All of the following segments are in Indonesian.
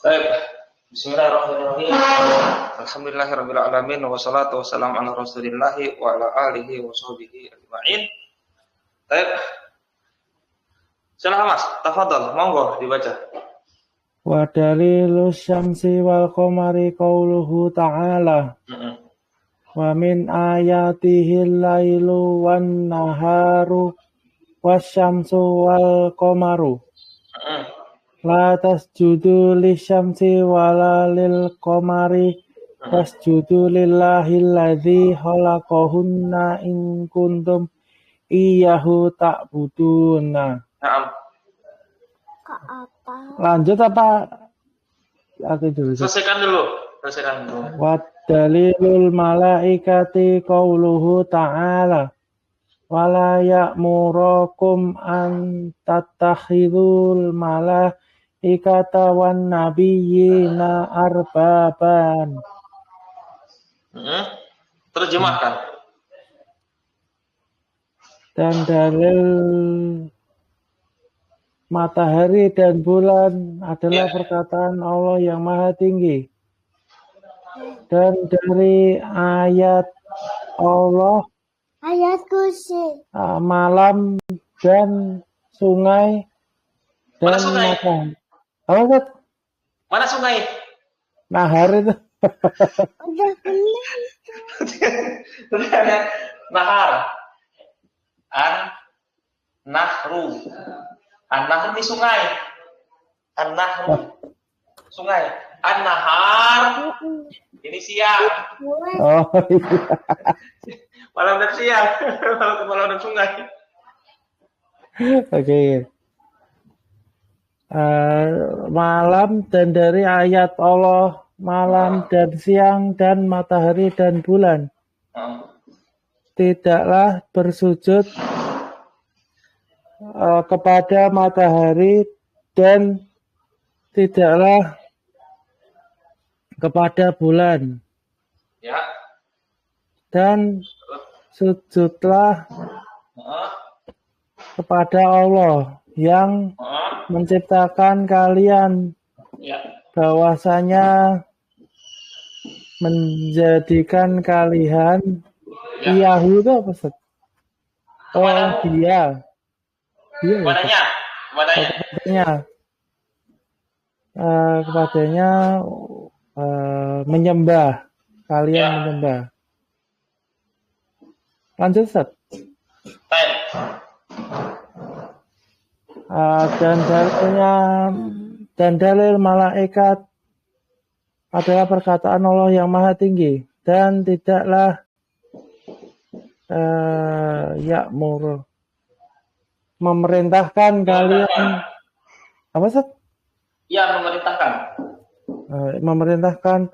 Baik. Bismillahirrahmanirrahim. Alhamdulillahirabbil alamin wassalatu wassalamu ala Rasulillah wa ala alihi washabihi ajmain. Baik. Silakan Mas, tafadhol, monggo dibaca. Wa dalilus syamsi wal qamari qauluhu ta'ala. Wa min ayatihil lailu wan naharu wasyamsu wal qamaru. La tasjudu lisyamsi wala lil qamari wasjudu lillahil ladzi khalaqahunna in kuntum iyyahu ta'buduna. Naam. Lanjut apa? Selesaikan dulu. Wa dalilul malaikati qauluhu ta'ala. Wala ya'murukum an tattakhidul malaikata wan nabiyyina arbaban. Terjemahkan. Dan dalil matahari dan bulan adalah perkataan Allah yang maha tinggi. Dan dari ayat Allah ayat kursi malam dan sungai dan matahari. Apa Ustaz? Mana sungai? Nahar itu. udah benar. Ada nahar. Nahru. An-nahru ini sungai. An-nahru. Sungai. An-nahar ini siang. Oh iya. Malam dan siang. Malam dan sungai. Oke. Malam dan dari ayat Allah, malam dan siang dan matahari dan bulan. Tidaklah bersujud kepada matahari dan tidaklah kepada bulan. Ya. Dan sujudlah kepada Allah yang menciptakan kalian, bahwasanya menjadikan kalian Iyahu itu apa Ustaz? Oh dia. Kepadanya menyembah, kalian menyembah. Lanjut Ustaz. Dan dalil malaikat adalah perkataan Allah yang maha tinggi dan tidaklah ya'mur memerintahkan kalian apa Ustaz? Ya, memerintahkan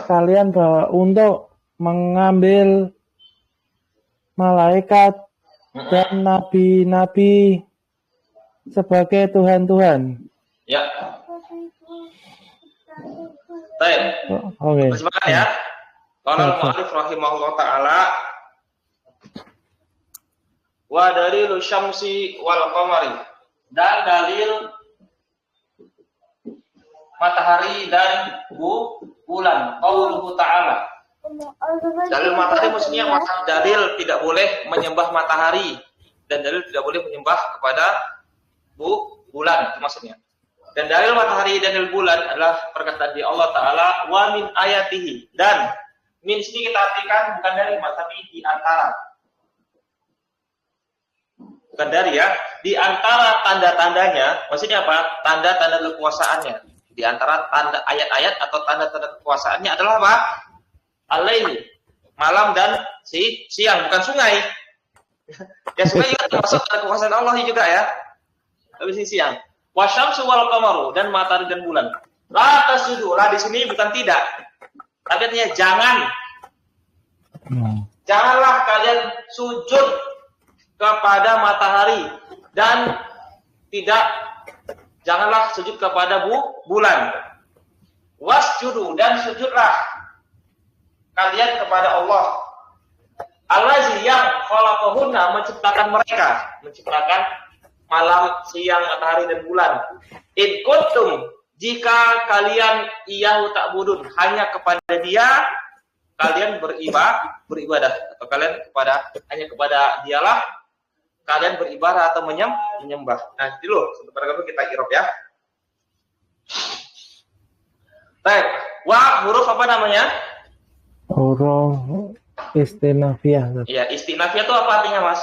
kalian bahwa untuk mengambil malaikat dan nabi-nabi sebagai Tuhan-Tuhan. Ya. Baik. Oke. Semangat ya. Qala al-mu'allif rahimahullah taala wa dalilu syamsi wal qamari, dan dalil matahari dan bulan. Qauluhu ta'ala. Dalil matahari maksudnya dalil tidak boleh menyembah matahari dan dalil tidak boleh menyembah kepada bulan, itu maksudnya. Dan dalil matahari dan dalil bulan adalah perkataan di Allah Ta'ala wa min ayatihi, dan min sini kita artikan bukan dari tapi di antara. Bukan dari ya, di antara tanda-tandanya, maksudnya apa? Tanda-tanda kekuasaannya. Di antara tanda ayat-ayat atau tanda-tanda kekuasaannya adalah apa? Al-lail, malam dan siang, bukan sungai. Ya sungai juga termasuk tanda kekuasaan Allah juga ya. Habis ini siang. Wasyamsu wal qamaru, dan matahari dan bulan. La tasjudu, la di sini bukan tidak. Tapi artinya jangan. Janganlah kalian sujud kepada matahari dan janganlah sujud kepada bulan. Wasjudu, dan sujudlah kalian kepada Allah. Allazi yang khalaqahunna, menciptakan mereka, menciptakan malam, siang, matahari dan bulan. In kuntum, Jika kalian iyahu ta'budun, hanya kepada dia kalian beribadah, atau kalian hanya kepada dialah kalian beribadah atau menyembah. Nah, dulu sebentar kita irob ya. Baik, wa huruf apa namanya? Huruf istinafiyah. Ya, istinafiyah itu apa artinya, Mas?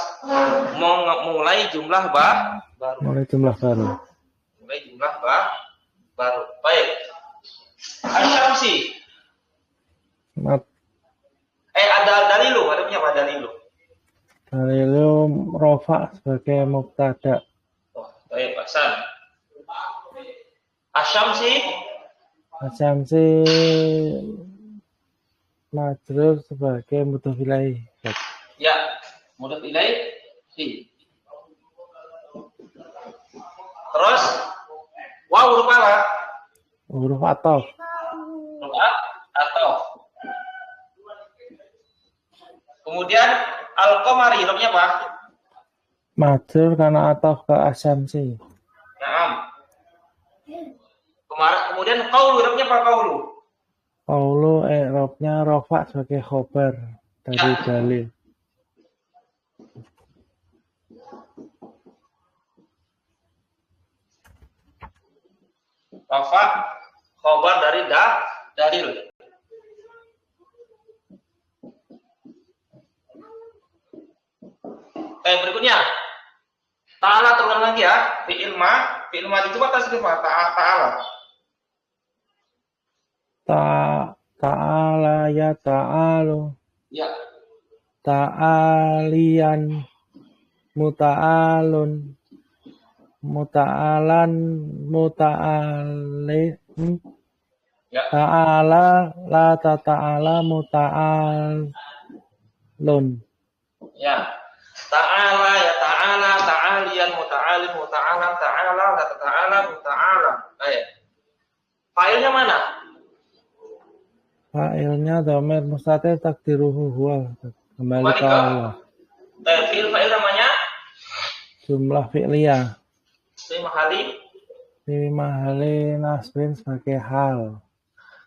Mulai jumlah baru. Mulai jumlah baru. Mulai jumlah baru. Baik. Asyamsi. Ada dalilu, ada punya apa dalilu? Dalilu rofa sebagai mubtada. Oh, baik, Hasan. Asyamsi. Asyamsi majrur sebagai mudhof ilaih. Ya, mudhof ilaih. Terus waw huruf apa? Huruf ataf. Huruf ataf. Kemudian al-qamari hurufnya apa? Majrur karena ataf ke asyamsi. Naam. Kemudian qaulu hurufnya apa qaulu? Qaulu i'rabnya rofa sebagai khobar dari dalil. Rafa khobar dari dalil. Berikutnya ta'ala terulang lagi ya, fi'il ma itu apa tasrif ta'ala. Ta'ala ya ta'alu. Ya. Ta'alian muta'alun. Muta'alan muta'ali. Ya. Ta'ala la ta'ala muta'alun. Ya. Ta'ala ya ta'ala, ta'alian muta'alin muta'alan, ta'ala la ta'ala muta'alan. Baik. Failnya mana? Fa'ilnya dhamir mustatir takdiruhu huwa. Kembali ke Allah. Fa'il namanya? Jumlah fi'liyah. Fi mahali nasbin sebagai hal.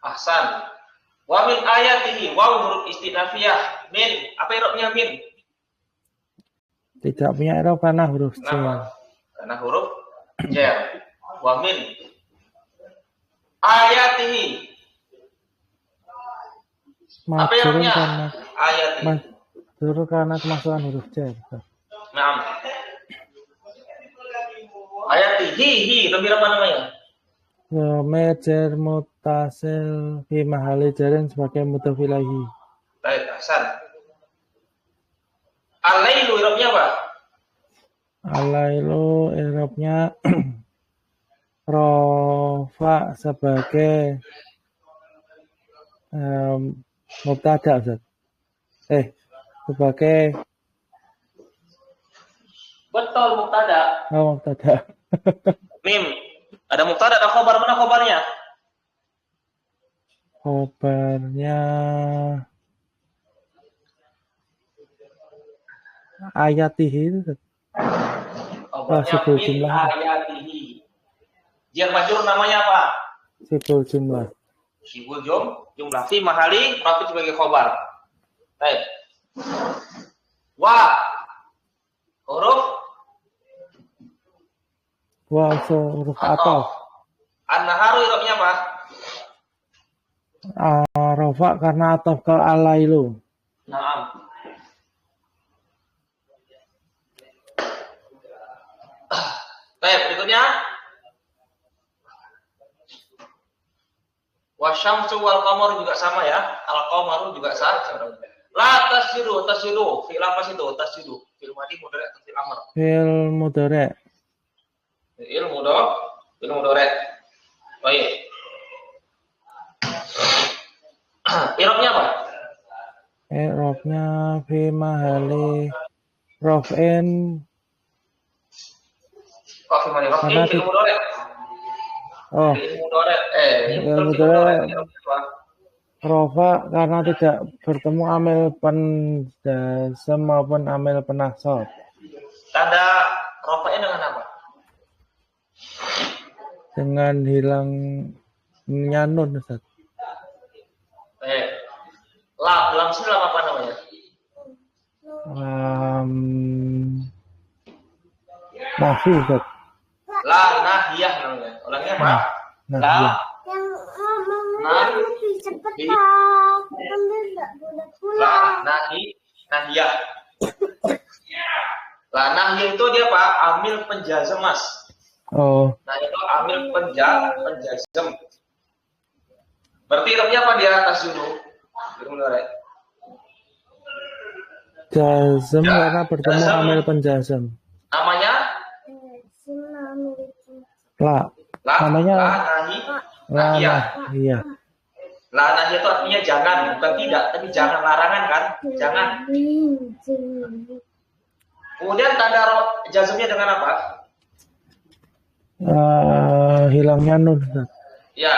Ahsan. Wa min ayatihi wa huruf istinafiyah. Min, apa i'rabnya min? Tidak punya i'rab karena huruf jar. Karena huruf jar. Wa min ayatihi. Majrur karena ayatihi. Majrur karena kemasukan huruf jar. Naam. Ayatihi, dhamir apa namanya? Dhamir jar muttasil fi mahali jarin sebagai mudhof ilaihi. Baik, ahsan. Al-lailu i'rabnya apa? Al-lailu i'rabnya rofa sebagai mubtada, Ustaz. Sebagai betul mubtada. Oh, mubtada. Mim. Ada mubtada, ada khabar, mana khabarnya? Khabarnya ayatihi itu. Sibul jumlah. Ayatihi. Jar majrur namanya apa? Sibul jumlah. Sibul jumlah. Fi mahali rafi sebagai khabar. Baik. Wa huruf Huruf ataf. An-naharu i'rabnya apa? Rafa karena ataf ke al-lailu. Naam. Baik, berikutnya wasyamsu wal qamar juga sama ya. Al-qamaru juga sama. La tasjudu, fi'il apa sih itu? Tasjudu, fi'il madi mudhari atau fi'il amr? Fi'il mudhari. Fi'il mudhari. Baik. I'rabnya apa? I'rabnya fi mahali raf'in. Kok fi mahali raf'in fi'il mudhari? Oh. Fi'il mudhari. Rafa karena tidak bertemu amil penjazm maupun amil penasab. Tanda rafa'nya dengan apa? dengan hilangnya nun Ustaz. Lam sini lam apa namanya? Nafi Ustaz. La nahiyah namanya. Ulangnya apa? Nah, La iya. Yang ngomongnya Nah. lebih cepat Di. Pak. Kamu nggak boleh La pulang. nahiyah. La nahiyah itu dia Pak, amil penjazam Mas. Oh, Nah itu amil penjazam. Berarti irobnya apa dia atas dulu? jazm Ya, karena bertemu jazm. amil penjazam. Namanya Semua miliki. La. la Namanya la nahiyah. Iya. La nahiyah itu artinya jangan, bukan tidak, tapi jangan, larangan kan? Jangan. Kemudian tanda jazmnya dengan apa? Hilangnya nun Ustaz. Ya,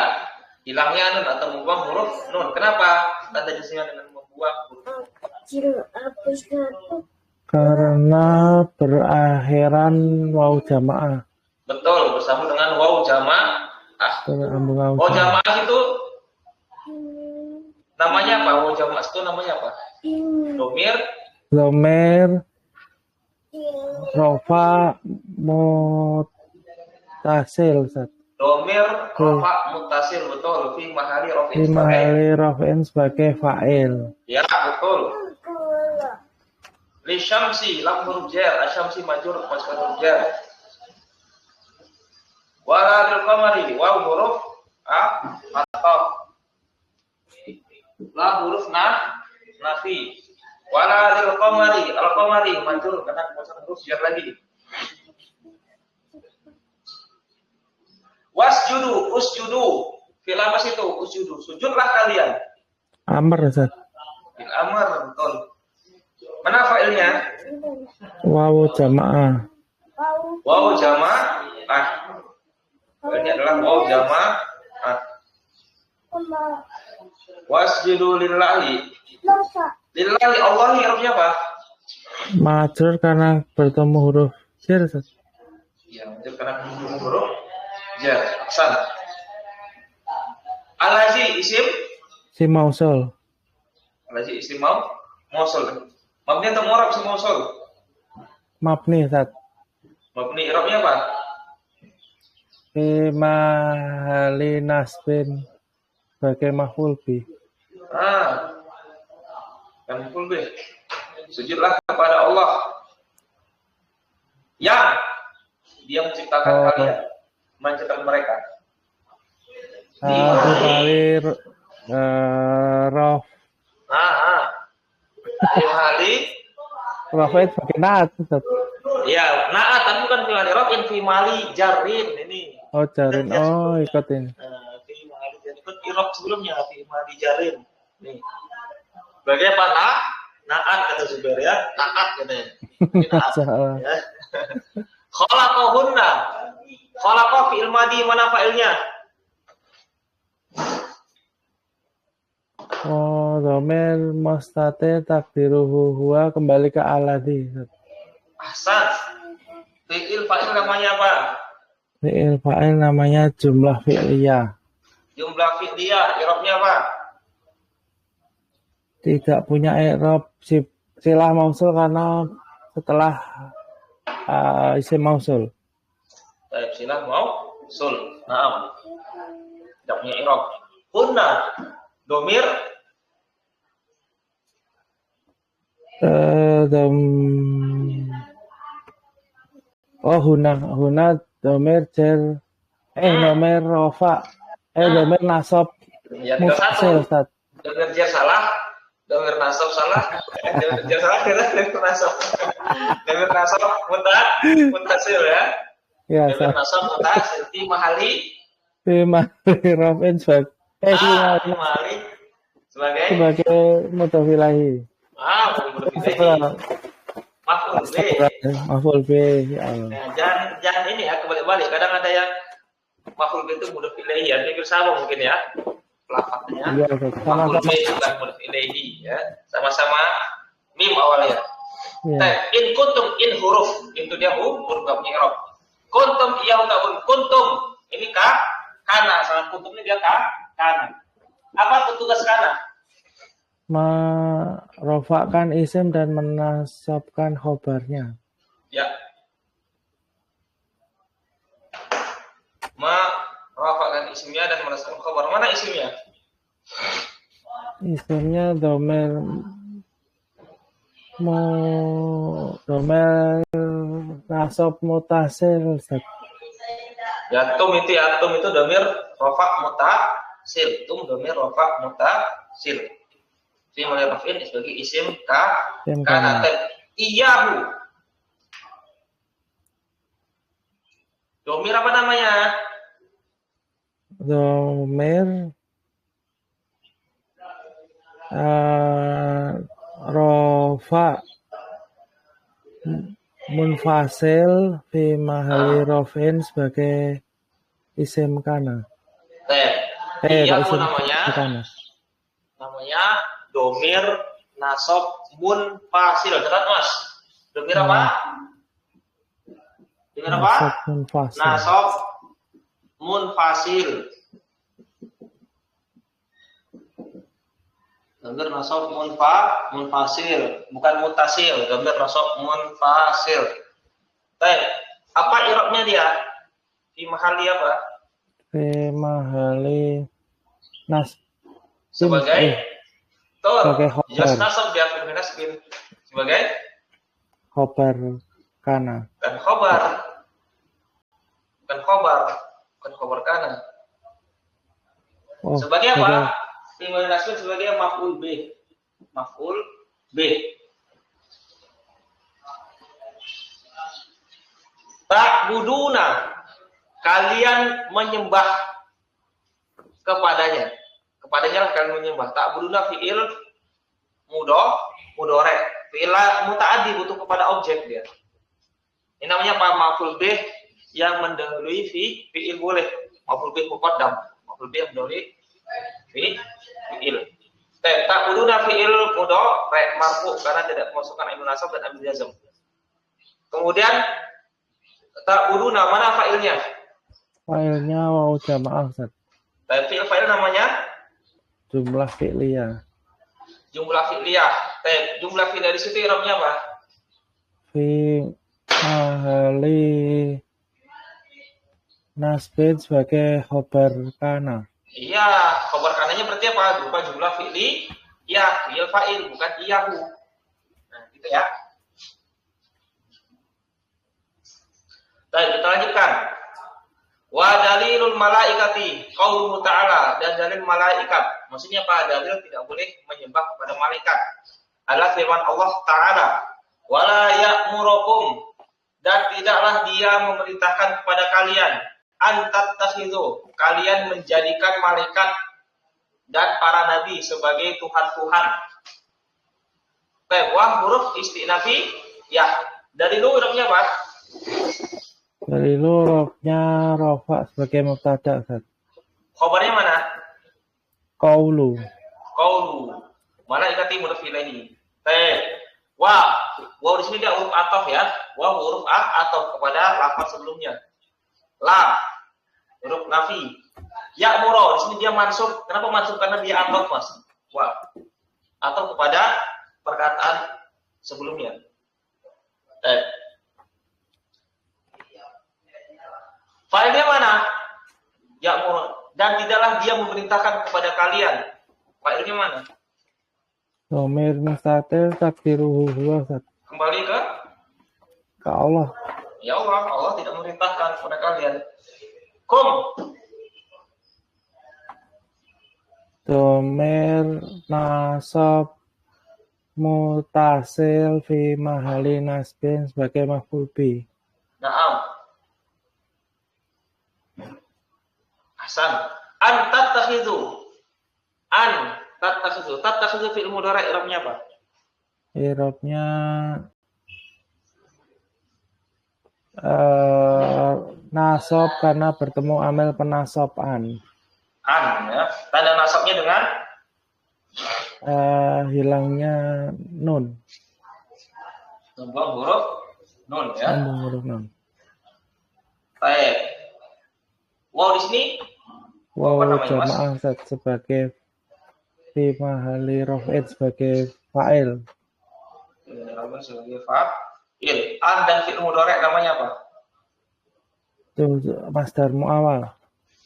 hilangnya nun atau membuang huruf nun. Kenapa? Tanda jazmnya dengan membuang huruf. Kecil hapus satu. Karena berakhiran waw jamaah. Betul, bersama dengan waw jamaah. Berambung waw Waw jamaah. jamaah itu namanya apa? Waw jamaah itu namanya apa? Domir, Dhamir rofa mutasil Ustaz. domir, rofa, mutasil, betul. Fi mahali Di rofin sebagai. mahali raf'in sebagai fa'il. Ya, betul. Li syamsi lam huruf jar, asyamsi majrur masdar huruf jar. Wala lil qamari waw huruf atau la huruf nafi. Wala lil qamari al qamari majrur karena masdar huruf jar lagi. Wasjudu usjudu fil amas itu usjudu, sujudlah kalian. Amr Ustaz. Fil amr, betul. Mana fa'ilnya? Waw jamaah. Waw jamaah. Ini adalah waw jamaah. Wasjudu lillahi. Lillahi Allah hurufnya apa? Majrur karena bertemu huruf jar Ustaz. Ya, itu karena huruf jar. San. Al-Haji isim. Si mausul. Al-Haji isim mausul. Mabni atau mu'rab isim mausul? Mabni Ustaz. Mabni i'rabnya apa? Fi mahali nasbin sebagai maf'ul bi. Kan full B. Sujudlah kepada Allah yang dia menciptakan kalian, menciptakan mereka. Fi rof. Hali. Raf'in sebagai naat Ustaz. Ya, naat tapi bukan fi hali rafin fi mali jarin ini. Oh jarin. Oh ikut ini. Fi mali jarin ikut irab sebelumnya fi mali jarin. Nih. Bagaimana? Naat kata Zubair ya, naat katanya. Salah. Ya. Khalaqahunna. Khalaqa fi'il madi, mana fa'ilnya? Oh, dhamir mustatir takdiruhu huwa kembali ke alladhi. Ahsan. Fi'il fa'il namanya apa? Fi'il fa'il namanya jumlah fi'liyah. Jumlah fi'liyah, i'rabnya apa? Tidak punya i'rab silah mausul karena setelah isim mausul. Baik, silah mausul. Naam. Tidak punya i'rab. Hunna. Domir. Huna domir jar domir rofa domir nasab Ya, tinggal mutasil satu. Ustaz. Domir jar salah. Domir nasab salah. Domir jar salah, domir nasab. Domir nasab mutasil ya. Ya, Domir Ustaz. nasab mutasil. Fi mahali. Fi mahali raf'in Mahali. sebagai mudhof ilahi. Maf'ul bihi. Maf'ul bihi. Maf'ul bihi. Ya Allah. Nah, jangan ini ya, kebalik-balik. Kadang ada yang maf'ul bihi itu mudhof ilaihi, ya, hampir sama mungkin ya. Lafadznya. Iya, Ustaz. Maf'ul Sama-sama. bihi bukan mudhof ilaihi ya. Sama-sama mim awalnya. Ya. In kuntum in huruf itu dia huruf i'rab. Kuntum iyahum kuntum Ini kana, sangat kuntum ini dia kana. Apa tugas kana? Merofakkan isim dan menasabkan khobarnya. Ya. Merofakkan isimnya dan menasabkan khobar. Mana isimnya? Isimnya domir nasab mutasil, Ustaz. Ya, tum itu domir rofak mutasil. Tum domir rofak mutasil. Fi mulai rafin sebagai isim Isim kana. kana. Iyahu. Domir apa namanya? Domir rofa munfasil fi mahali rofin sebagai isim kana. Kok Iyahu isim namanya. kana. Namanya domir nasab munfasil. Catat Mas. Domir apa? Domir apa? Nasab munfasil. Nasab munfasil. Domir nasab munfasil, bukan mutasil. Domir nasab munfasil. Baik. Apa i'rabnya dia? Di mahali apa? Fi mahali Sebagai sebagai khobar. jas nasab dia fil nasbin sebagai Khobar kana. bukan khobar. Bukan khobar kana. Oh, Sebagai apa? Fil nasbin sebagai maf'ul bih. Maf'ul bih. Ta'buduna, kalian menyembah kepadanya. Kepadanya kalian menyembah. Ta'buduna fi'il mudhari. Fi'il muta'addi, butuh kepada objek dia. Ini namanya apa? Maf'ul bih yang mendahului fi'il boleh. Maf'ul bih muqaddam. Maf'ul bih mendahului fi'il. Ta'buduna fi'il mudhari marfu karena tidak memasukkan ilmu nasab dan amil jazm. Kemudian ta'buduna, mana fa'ilnya? Fa'ilnya waw jamaah, Ustaz. Dan fi'il fa'il namanya Jumlah fi'liyah. jumlah fi'liyah. Jumlah fi'liyah di situ i'rabnya apa? Fi mahali nasbin sebagai khobar kana. Iya, khabar kananya berarti apa? Berupa jumlah fi'li, ya, fi'il fa'il, bukan iyahu. Nah, gitu ya. Baik, kita lanjutkan. Wa dalilul malaikati qauluhu ta'ala, dan dalil malaikat. Maksudnya apa? Dalil tidak boleh menyembah kepada malaikat. Adalah firman Allah Ta'ala, wala ya'murukum, dan tidaklah dia memerintahkan kepada kalian antattakhidhu, kalian menjadikan malaikat dan para nabi sebagai Tuhan-Tuhan. Baik, wah huruf istinafi, ya. Dari lu hurufnya apa? Dari lurufnya rofa sebagai mubtada, Ustaz. Khobarnya mana? Qaulu. Qaulu. Malaikati mudhaf ilaihi. Wah di sini dia huruf ataf ya. Wah huruf ataf kepada lafaz sebelumnya. La huruf nafi. Ya muro, di sini dia mansub. Kenapa mansub? Karena dia ataf, Mas. Wah. Atau kepada perkataan sebelumnya. Fa'ilnya mana? Ya muro. Dan tidaklah dia memerintahkan kepada kalian. Fa'ilnya mana? Domir mustatir takdiruhu huwa, Ustaz. Kembali ke Allah. ya Allah tidak memerintahkan kepada kalian. Kum. Domir nasab mutasil fi mahali nasbin sebagai maf'ul bih. Naam. Hasan. An tattakhidhu. Tattakhidhu fi'il mudhari' i'rabnya apa? I'rabnya nasab karena bertemu amil penasab an. An ya. Tanda nasabnya dengan Hilangnya nun. Sambung huruf nun ya. Sambung huruf nun. Baik. Wow di sini apa Waw namanya Mas? jamaah Ustaz, sebagai fi mahali raf'in sebagai fa'il. Sebagai fa'il. An dan fi'il mudhari namanya apa? Itu masdar mu'awal.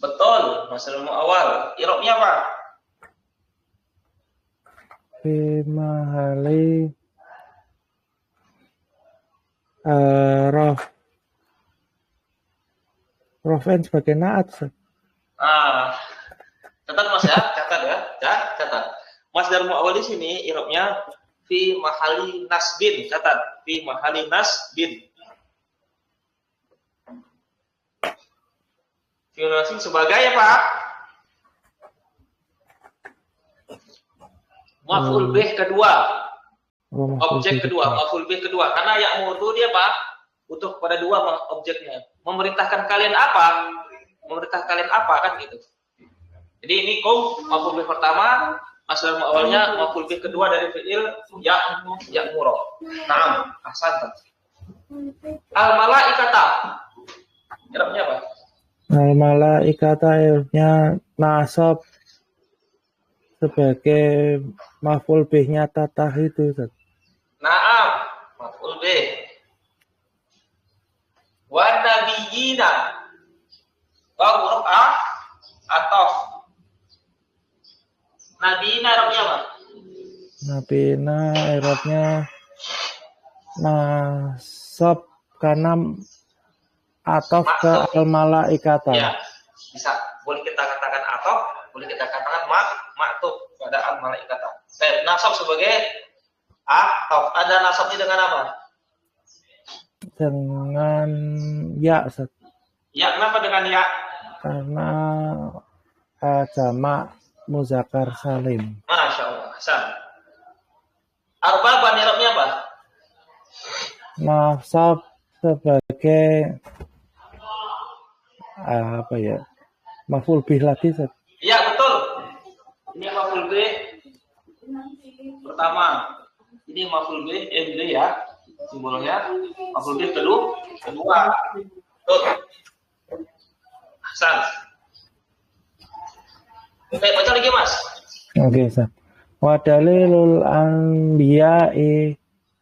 Betul, masdar mu'awal. I'rabnya apa? Fi mahali raf'in sebagai na'at Ustaz. Ah, catat Mas ya, catat ya, catat. Masdar mu'awal di sini i'rabnya fi mahali nasbin, catat. Fi mahali nasbin. Fi nasbin sebagai apa? Maf'ul bih kedua. Objek kedua, maf'ul bih kedua. Karena ya'mur itu dia apa? Butuh pada dua objeknya. Memerintahkan kalian apa? Memerintah kalian apa kan gitu. Jadi ini maf'ul bih pertama, asal awalnya maf'ul bih kedua dari fi'il ya'mur. Naam, ahsan. Al malaikata. Irabnya apa? Al malaikata ilnya nasab sebagai maf'ul bihnya tatah itu Ustaz. Naam, maf'ul bih. Wa nabiyina. Wa huruf ataf. Nabiyina irabnya apa? Nabina irobnya nasab karena ataf ke al malaikata. Ya, bisa. Boleh kita katakan ataf, boleh kita katakan maktub pada al malaikata. Nasab sebagai ataf. Ada nasabnya dengan apa? Dengan ya Ustaz. Ya, kenapa dengan ya? Karena jamak muzakkar salim. Masya Allah. Hasan. Arbaban irabnya apa? Nasab sebagai apa ya? Maf'ul bih lagi Ustaz. Ya, betul. Ini maf'ul bih pertama. Ini maf'ul bih MD ya. Simbolnya maf'ul bih kedua. Betul. Hasan. Oke, baca lagi Mas. Oke Ustaz. Wa dalilul anbiya'i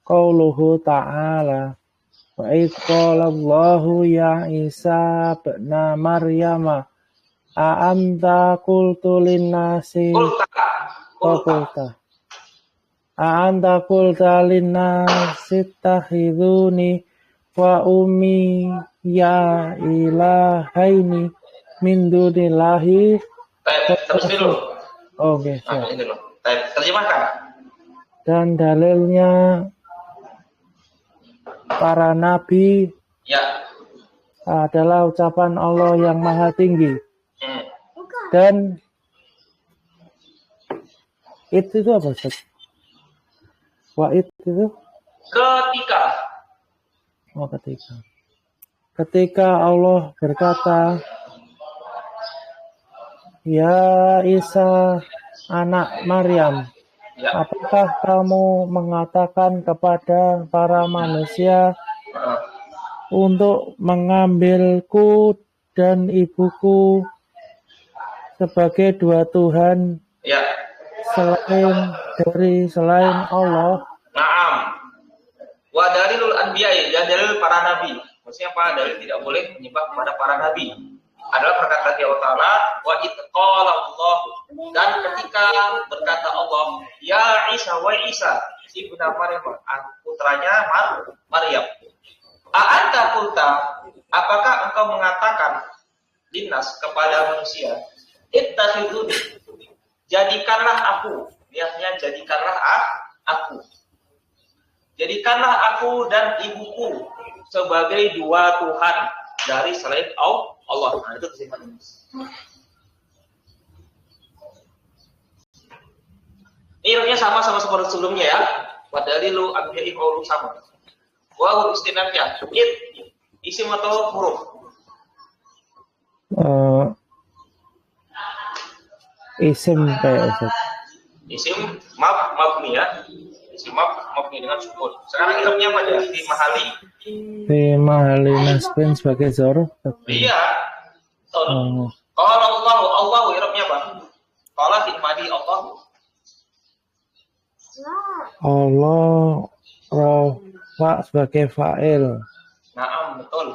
qauluhu ta'ala wa idh qala Allahu ya Isa ibna Maryama a anta qultu linnasi qulta a anta qulta linnasi ittakhiduni wa ummi ya ilahaini min dunillahi. Terus dulu. Oke, Nah, ini dulu. Terjemahkan. Dan dalilnya para nabi Ya. adalah ucapan Allah yang maha tinggi. Dan itu apa Ustaz? Wa'id itu? Ketika. Oh, ketika. Ketika Allah berkata, ya Isa anak Maryam, Ya. apakah kamu mengatakan kepada para manusia untuk mengambilku dan ibuku sebagai dua Tuhan Ya. selain Allah? Naam. Wa dalilul anbiya'i, dan dalil para nabi. Maksudnya apa? Dalil tidak boleh menyembah kepada para nabi. Adalah perkataan Allah Ta'ala, wa itqala Allah, dan ketika berkata Allah, ya Isa wa Isa ibnu Maryam, putranya Maryam. A'anta qulta, apakah engkau mengatakan linnas kepada manusia, ittakhiduni, jadikanlah aku, lihatnya jadikanlah aku. Jadikanlah aku dan ibuku sebagai dua Tuhan dari selain Allah. Nah, itu kesimpulannya. Ini sama seperti sebelumnya ya. Wadalilu abdi'i qaulu sama. Wa huruf istinafiyah. Isim atau huruf? Isim kayak Ustaz. Isim mabni ya. Isim mabni dengan sukun. Sekarang irabnya apa ya? Fi mahali Fi mahali nasbin sebagai dzarf. Iya. Betul. Oh, Qala Allahu i'rabnya apa? Qala fi'il madhi Allahu. Lah. Allah rofa sebagai fa'il. Naam, betul.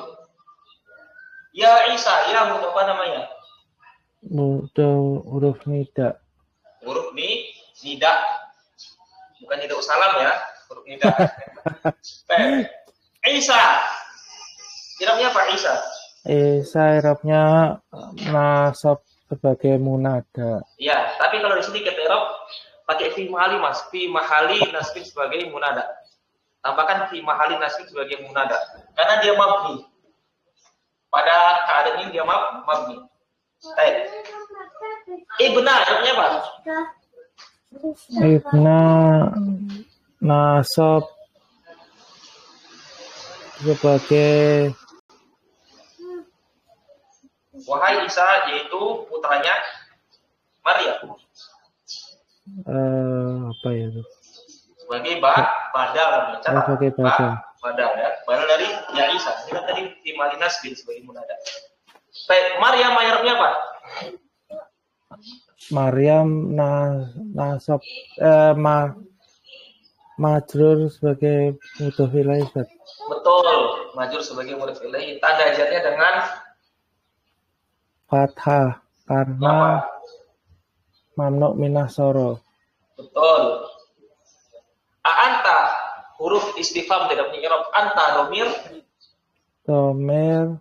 Ya Isa, ya apa namanya? Mudah huruf nida. Huruf nida. Bukan nida salam ya, huruf nida. Isa. I'rabnya apa Isa? Isa i'rabnya nasab sebagai munada. Ya, tapi kalau di sini kita i'rab pakai fi mahali Mas, fi mahali nasbin sebagai munada. Tambahkan fi mahali nasbin sebagai munada. Karena dia mabni. Pada keadaan ini dia mabni. Baik. Ibna, artinya apa? Ibna nasab sebagai Wahai Isa, yaitu putranya Maryam. Apa ya itu? Sebagai badal. Sebagai badal. Badal ya. Badal dari ya Isa. Ini kan tadi fi mahali nasbin sebagai munada. Baik, Maryam i'rabnya apa? Maryam nasab majrur sebagai mudhof ilaih. Betul, majur sebagai mudhof ilaih. Tanda jarnya dengan Fathah karena apa? mamnu minas soro. Betul. Anta huruf istifham tidak punya i'rab. Anta domir Domir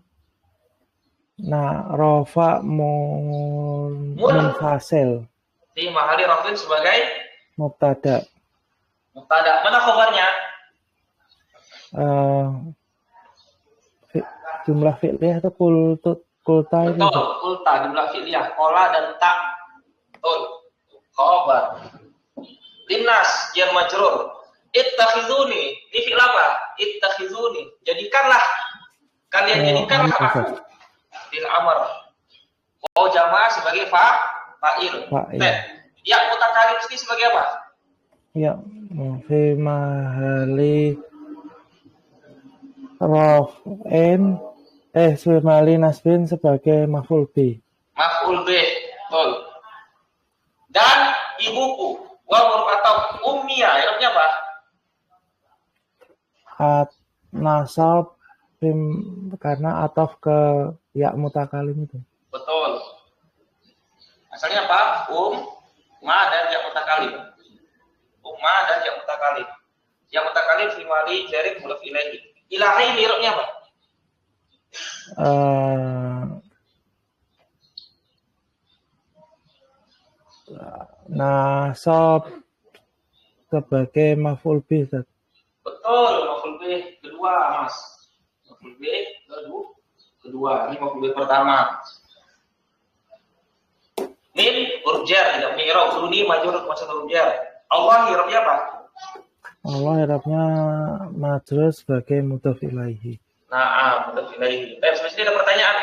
rofa munfasil di mahali rafin sebagai mubtada. mubtada. Mana khabarnya? Jumlah fi'liyah itu kulta itu. Betul, kulta jumlah fi'liyah, kola dan tak. Betul. Khabar. Linnas jar majrur. Ittakhizuni. Ini fi'il apa? Ittakhizuni. Jadikanlah. Kalian jadikanlah aku. Fi'il amr. Oh jamaah sebagai fa'il. Ya mutakalim ini sebagai apa? Ya, fi mahali raf'in fi mahali nasbin sebagai maf'ul bih. Maf'ul bih. Betul. Dan ibuku wa atau ummiyah, artinya apa? Nasab karena ataf ke ya mutakalim itu. Betul. Asalnya apa? Ma dan ya mutakalim. Ma dan ya mutakalim. Ya mutakalim fi mali jarif mulaf ilaihi. Ilahi mirupnya apa? Nasab sebagai maf'ul bih. Betul, maf'ul bih kedua, Mas. Maf'ul bih kedua. Ini maf'ul bih pertama. Min huruf jar tidak punya i'rab. Duni majrur maksud huruf jar. Allah i'rabnya apa? Allah i'rabnya majrur sebagai mudhof ilaihi. Nah, mudhof ilaihi. Sebenarnya ada pertanyaan.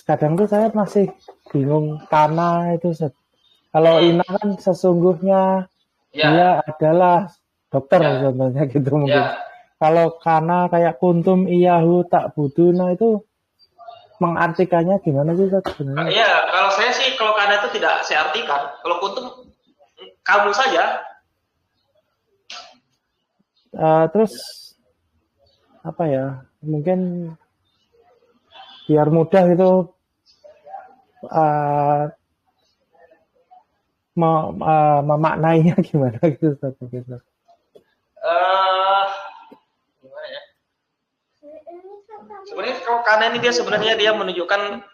Kadang tuh saya masih bingung karena itu kalau ina kan sesungguhnya dia adalah dokter contohnya gitu mungkin. Kalau karena kayak kuntum iyahu tak buduna itu mengartikannya gimana sih sebenarnya? Iya, kalau saya sih kalau karena itu tidak saya artikan. Kalau kuntum kamu saja. Terus apa ya? Mungkin biar mudah itu memaknainya gimana gitu gitu. Gimana ya? Sebenarnya kalau karena ini dia menunjukkan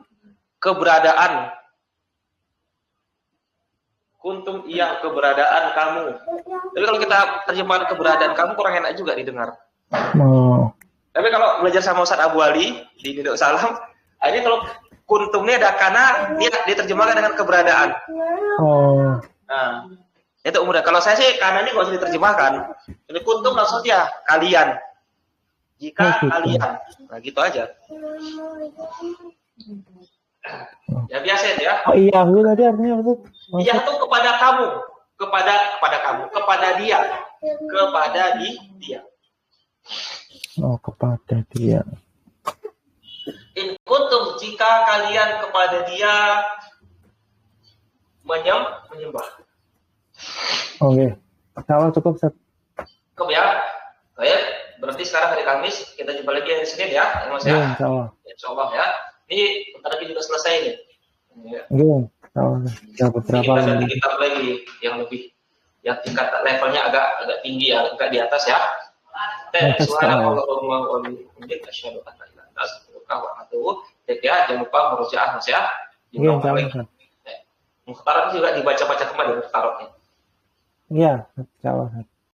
keberadaan. Kuntum iya keberadaan kamu. Tapi kalau kita terjemahkan keberadaan kamu kurang enak juga didengar. Tapi kalau belajar sama Ustaz Abu Ali di Nidok Salam, ini kalau kuntumnya ada karena dia diterjemahkan dengan keberadaan. Nah, itu mudah. Kalau saya sih karena ini nggak usah diterjemahkan. Ini kuntum langsung aja kalian. Jika kalian, nah gitu aja. Ya biasa ya. Iya, tadi artinya apa? Iya itu kepada kamu, kepada kamu, kepada dia, dia. Oh, kepada dia. In kuntum, jika kalian kepada dia menyembah. Oke. Kalau cukup Ustaz. Cukup ya. Baik, berarti sekarang hari Kamis, kita jumpa lagi hari Senin ya, Mas ya. Iya, insyaallah. Insyaallah ya. Ini bentar lagi juga selesai nih. Ya. Iya, insyaallah. Ya, beberapa Kita ganti kitab lagi yang tingkat levelnya agak tinggi ya, agak di atas ya. Subhanallahumma wa bihamdika asyhadu an la ilaha illa anta astaghfiruka wa atubu ilaik. Jangan lupa murojaah Mas ya. Iya, insyaallah. Mukhtarat juga dibaca-baca kembali mukhtaratnya. Iya, insyaallah.